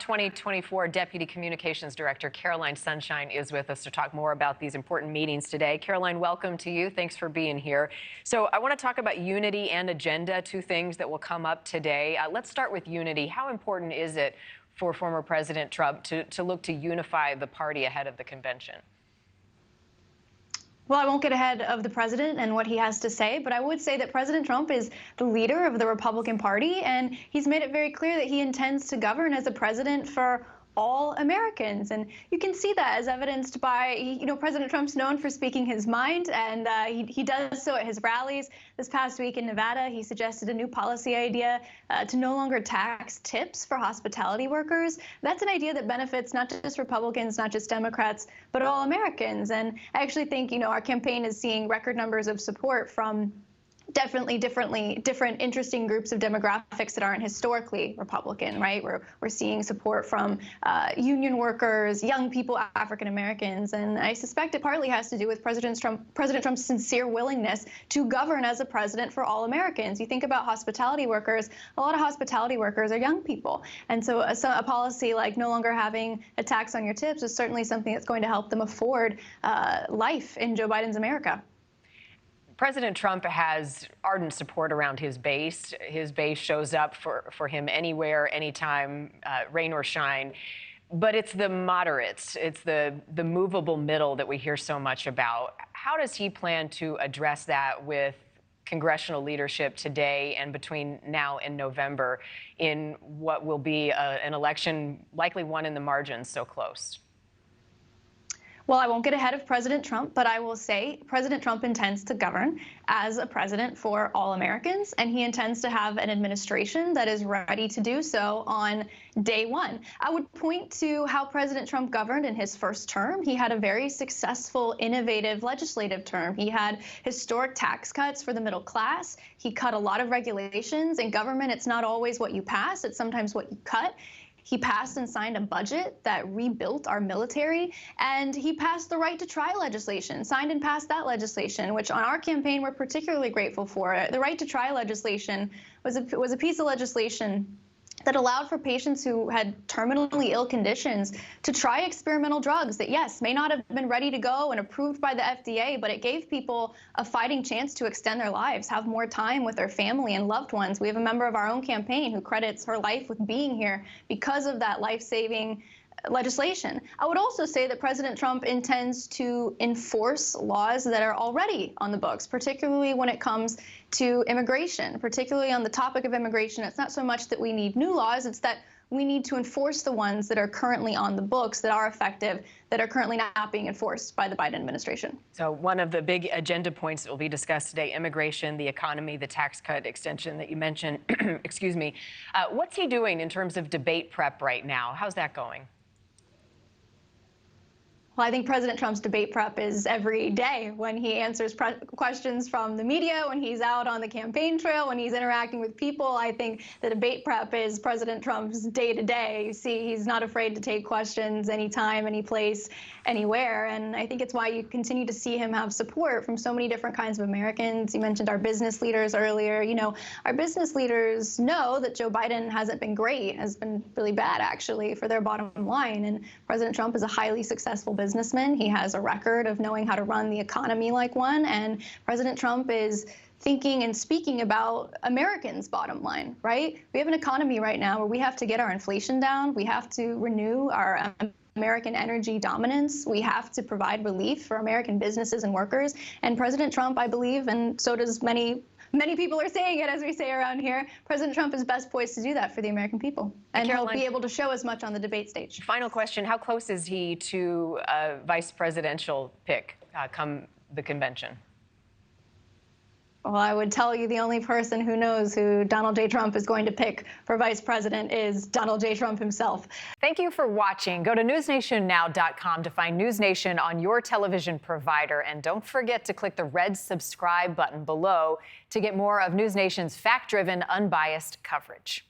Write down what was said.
2024 Deputy Communications Director Caroline Sunshine is with us to talk more about these important meetings today. Caroline, welcome to you. Thanks for being here. So I want to talk about unity and agenda, two things that will come up today. Let's start with unity. How important is it for former President Trump to look to unify the party ahead of the convention? Well, I won't get ahead of the president and what he has to say, but I would say that President Trump is the leader of the Republican Party, and he's made it very clear that he intends to govern as a president for all Americans. And you can see that as evidenced by, President Trump's known for speaking his mind, and he does so at his rallies. This past week in Nevada, he suggested a new policy idea to no longer tax tips for hospitality workers. That's an idea that benefits not just Republicans, not just Democrats, but all Americans. And I actually think, our campaign is seeing record numbers of support from definitely different interesting groups of demographics that aren't historically Republican, right? We're seeing support from union workers, young people, African Americans, and I suspect it partly has to do with President Trump's sincere willingness to govern as a president for all Americans. You think about hospitality workers, a lot of hospitality workers are young people, and so a policy like no longer having a tax on your tips is certainly something that's going to help them afford life in Joe Biden's America. President Trump has ardent support around his base. His base shows up for him anywhere, anytime, rain or shine. But it's the moderates, it's the movable middle that we hear so much about. How does he plan to address that with congressional leadership today and between now and November in what will be an election likely won in the margins so close? Well, I won't get ahead of President Trump, but I will say President Trump intends to govern as a president for all Americans, and he intends to have an administration that is ready to do so on day one. I would point to how President Trump governed in his first term. He had a very successful, innovative legislative term. He had historic tax cuts for the middle class. He cut a lot of regulations. In government, it's not always what you pass, it's sometimes what you cut. He passed and signed a budget that rebuilt our military, and he passed the right to try legislation, signed and passed that legislation, which on our campaign we're particularly grateful for. The right to try legislation was a piece of legislation that allowed for patients who had terminally ill conditions to try experimental drugs that, yes, may not have been ready to go and approved by the FDA, but it gave people a fighting chance to extend their lives, have more time with their family and loved ones. We have a member of our own campaign who credits her life with being here because of that life-saving legislation. I would also say that President Trump intends to enforce laws that are already on the books, particularly when it comes to immigration, particularly on the topic of immigration. It's not so much that we need new laws, it's that we need to enforce the ones that are currently on the books, that are effective, that are currently not being enforced by the Biden administration. So one of the big agenda points that will be discussed today, immigration, the economy, the tax cut extension that you mentioned, excuse me. What's he doing in terms of debate prep right now? How's that going? Well, I think President Trump's debate prep is every day when he answers questions from the media, when he's out on the campaign trail, when he's interacting with people. I think the debate prep is President Trump's day-to-day. You see, he's not afraid to take questions anytime, any place, anywhere. And I think it's why you continue to see him have support from so many different kinds of Americans. You mentioned our business leaders earlier. Our business leaders know that Joe Biden hasn't been great, has been really bad, actually, for their bottom line. And President Trump is a highly successful businessman. He has a record of knowing how to run the economy like one, and President Trump is thinking and speaking about Americans' bottom line, right? We have an economy right now where we have to get our inflation down. We have to renew our American energy dominance. We have to provide relief for American businesses and workers. And President Trump, I believe, and so does many people are saying it, as we say around here, President Trump is best poised to do that for the American people. And he'll be able to show as much on the debate stage. Final question, how close is he to a vice presidential pick come the convention? Well, I would tell you the only person who knows who Donald J. Trump is going to pick for vice president is Donald J. Trump himself. Thank you for watching. Go to newsnationnow.com to find NewsNation on your television provider. And don't forget to click the red subscribe button below to get more of NewsNation's fact-driven, unbiased coverage.